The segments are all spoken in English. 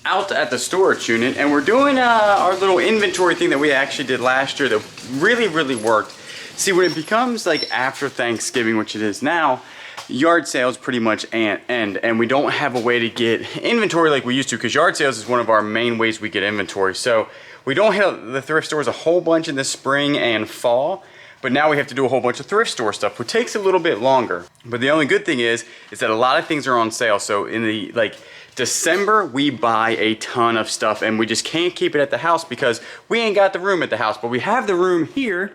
out at the storage unit, and we're doing our little inventory thing that we actually did last year that really worked. See, when it becomes like after Thanksgiving, which it is now, yard sales pretty much end, and we don't have a way to get inventory like we used to, because yard sales is one of our main ways we get inventory. So we don't hit the thrift stores a whole bunch in the spring and fall, but now we have to do a whole bunch of thrift store stuff, which takes a little bit longer. But the only good thing is that a lot of things are on sale. So in the December, we buy a ton of stuff, and we just can't keep it at the house because we ain't got the room at the house, but we have the room here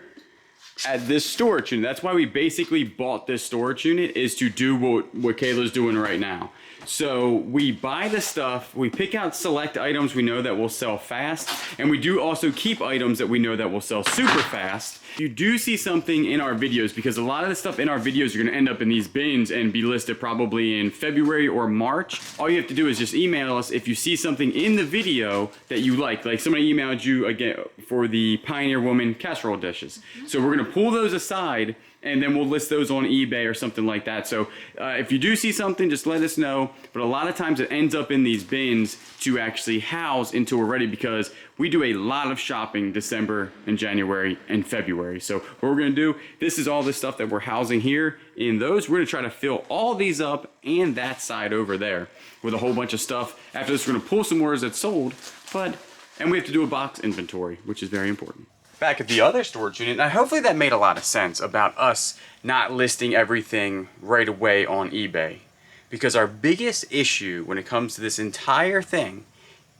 at this storage unit. That's why we basically bought this storage unit, is to do what Kayla's doing right now. So we buy the stuff, we pick out select items we know that will sell fast, and we do also keep items that we know that will sell super fast. You do see something in our videos, because a lot of the stuff in our videos are going to end up in these bins and be listed probably in February or March. All you have to do is just email us if you see something in the video that you like somebody emailed you again for the Pioneer Woman casserole dishes. So we're going to pull those aside, and then we'll list those on eBay or something like that. So if you do see something, just let us know. But a lot of times it ends up in these bins to actually house until we're ready, because we do a lot of shopping December and January and February. So what we're gonna do, this is all the stuff that we're housing here in those. We're gonna try to fill all these up and that side over there with a whole bunch of stuff. After this, we're gonna pull some orders that's sold, and we have to do a box inventory, which is very important. Back at the other storage unit, now hopefully that made a lot of sense about us not listing everything right away on eBay, because our biggest issue when it comes to this entire thing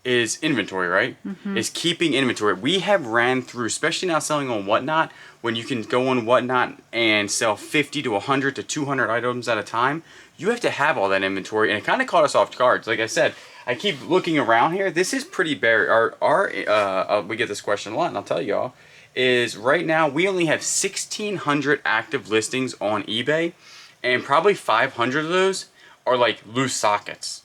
is inventory, right? Is keeping inventory. We have ran through, especially now selling on Whatnot, when you can go on Whatnot and sell 50 to 100 to 200 items at a time, you have to have all that inventory, and it kind of caught us off guard. Like I said, I keep looking around here. This is pretty bare. We get this question a lot, and I'll tell y'all, is right now we only have 1,600 active listings on eBay, and probably 500 of those are like loose sockets.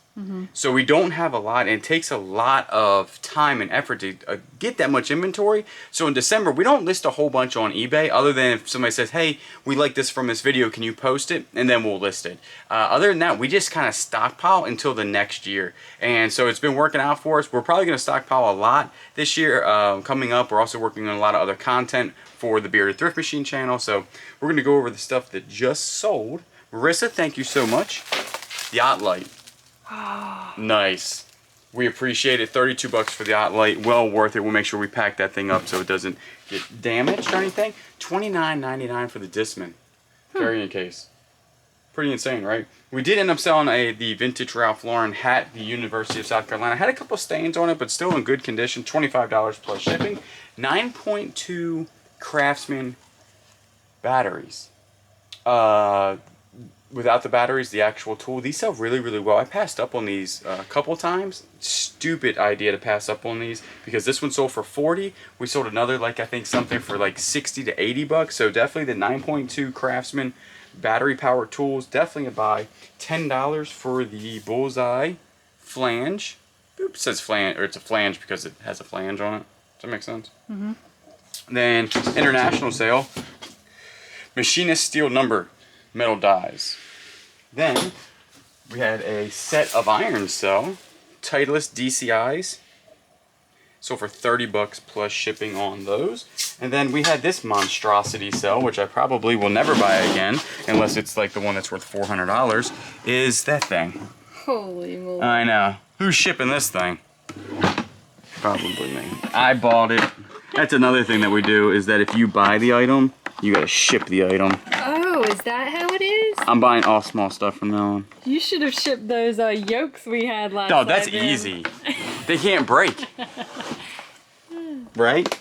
So we don't have a lot, and it takes a lot of time and effort to get that much inventory. So in December, we don't list a whole bunch on eBay, other than if somebody says, hey, we like this from this video, can you post it? And then we'll list it. Other than that, we just kind of stockpile until the next year. And so it's been working out for us. We're probably going to stockpile a lot this year coming up. We're also working on a lot of other content for the Bearded Thrift Machine channel. So we're going to go over the stuff that just sold. Marissa, thank you so much. Yacht light. Nice. We appreciate it. 32 bucks for the yacht light. Well worth it. We'll make sure we pack that thing up so it doesn't get damaged or anything. $29.99 for the Discman carrying case. Pretty insane, right? We did end up selling the vintage Ralph Lauren hat, the University of South Carolina. Had a couple stains on it, but still in good condition. $25 plus shipping. 9.2 Craftsman batteries. Without the batteries, the actual tool, these sell really well. I passed up on these a couple times. Stupid idea to pass up on these, because this one sold for 40. We sold another, I think something for 60 to 80 bucks. So definitely the 9.2 Craftsman battery powered tools, definitely a buy. $10 for the Bullseye flange. Oops, it says flange, or it's a flange because it has a flange on it. Does that make sense? Then international sale, machinist steel number metal dies. Then we had a set of irons sell, Titleist DCIs, sold for 30 bucks plus shipping on those. And then we had this monstrosity sell, which I probably will never buy again unless it's the one that's worth $400, is that thing. Holy moly. I know. Who's shipping this thing? Probably me. I bought it. That's another thing that we do, is that if you buy the item, you gotta ship the item. Oh, is that how it is? I'm buying all small stuff from now on. You should have shipped those yolks we had last No, that's time easy. They can't break. Right?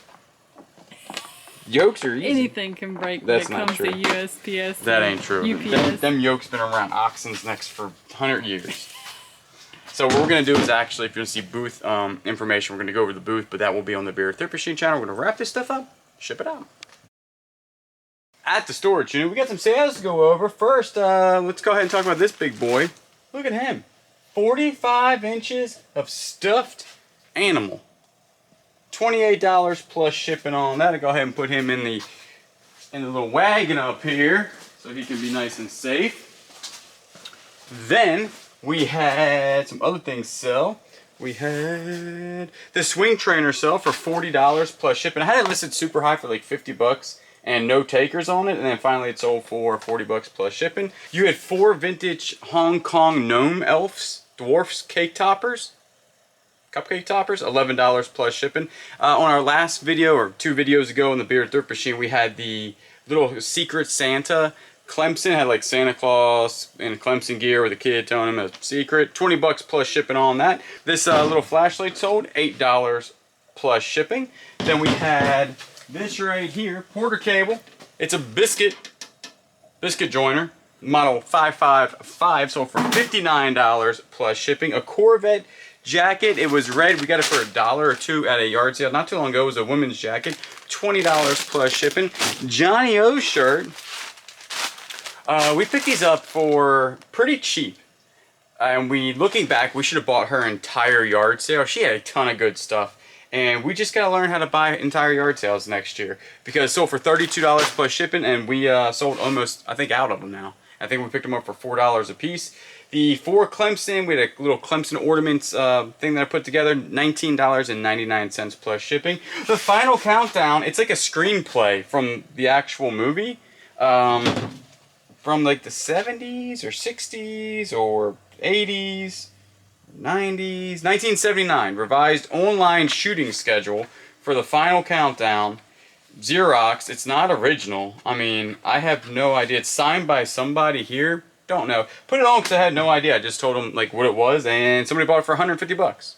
Yolks are easy. Anything can break when it comes to USPS. That ain't true. UPS. Them yolks been around oxen's necks for 100 years. So what we're going to do is actually, if you want to see booth information, we're going to go over the booth, but that will be on the Bearded Thrift Machine channel. We're going to wrap this stuff up, ship it out. At the storage unit, we got some sales to go over. First, let's go ahead and talk about this big boy. Look at him. 45 inches of stuffed animal. $28 plus shipping on that. I'll go ahead and put him in the little wagon up here so he can be nice and safe. Then we had some other things sell. We had the swing trainer sale for $40 plus shipping. I had it listed super high for like 50 bucks and no takers on it, and then finally it sold for 40 bucks plus shipping. You had 4 vintage Hong Kong gnome elves, dwarfs cake toppers, cupcake toppers, $11 plus shipping. On our last video, or 2 videos ago in the Bearded Thrift Machine, we had the little Secret Santa. Clemson had like Santa Claus in Clemson gear with a kid telling him a secret. 20 bucks plus shipping on that. This little flashlight sold, $8 plus shipping. Then we had this right here, Porter cable. It's a biscuit joiner, model 555, sold for $59 plus shipping. A Corvette jacket, it was red. We got it for $1 or $2 at a yard sale not too long ago. It was a women's jacket, $20 plus shipping. Johnny O shirt. We picked these up for pretty cheap. And looking back, we should have bought her entire yard sale. She had a ton of good stuff. And we just gotta learn how to buy entire yard sales next year. Because it sold for $32 plus shipping, and we sold almost, I think, out of them now. I think we picked them up for $4 a piece. The 4 Clemson, we had a little Clemson ornaments thing that I put together, $19.99 plus shipping. The final countdown, it's like a screenplay from the actual movie. From like the 70s or 60s or 80s, 90s, 1979, revised online shooting schedule for the final countdown. Xerox, it's not original. I mean, I have no idea. It's signed by somebody here. Don't know. Put it on because I had no idea. I just told them like what it was, and somebody bought it for 150 bucks.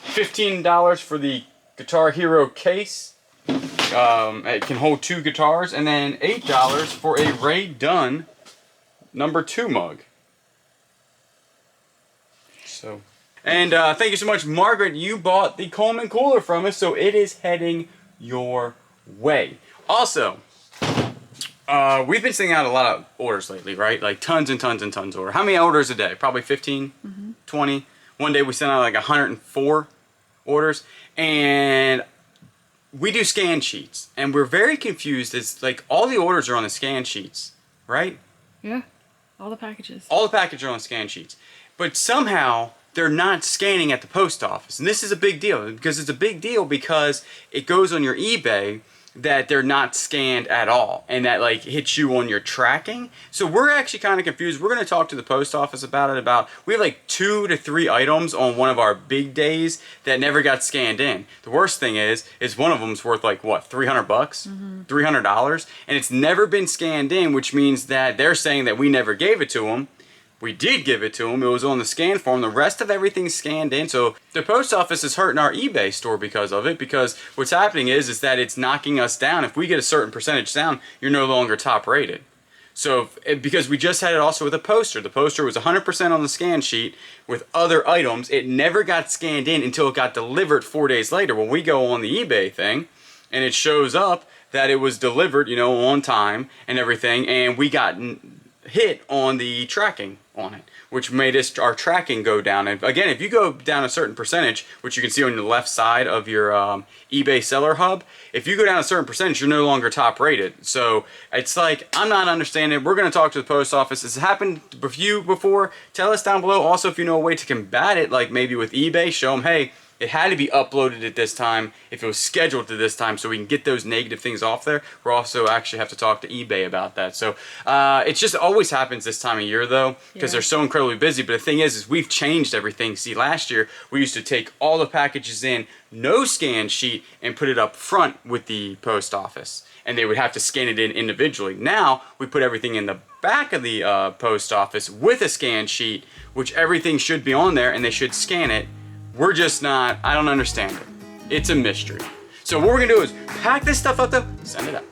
$15 for the Guitar Hero case. It can hold 2 guitars, and then $8 for a Ray Dunn #2 mug. So, and thank you so much, Margaret. You bought the Coleman cooler from us, so it is heading your way. Also, we've been sending out a lot of orders lately, right? Like tons and tons and tons of orders. How many orders a day? Probably 15, 20. One day we sent out like 104 orders, and we do scan sheets, and we're very confused. It's like all the orders are on the scan sheets, right? Yeah, all the packages. All the packages are on the scan sheets. But somehow they're not scanning at the post office. And this is a big deal, because it's a big deal because it goes on your eBay that they're not scanned at all, and that like hits you on your tracking. So we're actually kind of confused. We're going to talk to the post office about it. We have like 2 to 3 items on one of our big days that never got scanned in. The worst thing is one of them's worth like what, 300 bucks, $300, and it's never been scanned in, which means that they're saying that we never gave it to them. We did give it to them. It was on the scan form. The rest of everything's scanned in. So the post office is hurting our eBay store because of it. Because what's happening is that it's knocking us down. If we get a certain percentage down, you're no longer top rated. So because we just had it also with a poster. The poster was 100% on the scan sheet with other items. It never got scanned in until it got delivered 4 days later. When we go on the eBay thing and it shows up that it was delivered, you know, on time and everything, and we got hit on the tracking on it, which made our tracking go down. And again, if you go down a certain percentage, which you can see on the left side of your eBay seller hub, if you go down a certain percentage, you're no longer top rated. So it's like, I'm not understanding. We're going to talk to the post office. Has it happened with you before? Tell us down below. Also, if you know a way to combat it, like maybe with eBay, show them, hey, it had to be uploaded at this time if it was scheduled to this time, so we can get those negative things off there. We'll also actually have to talk to eBay about that. So it just always happens this time of year, though, because they're so incredibly busy. But the thing is we've changed everything. See, last year we used to take all the packages in, no scan sheet, and put it up front with the post office, and they would have to scan it in individually. Now we put everything in the back of the post office with a scan sheet, which everything should be on there, and they should scan it. We're just not, I don't understand it. It's a mystery. So what we're gonna do is pack this stuff up though, send it up.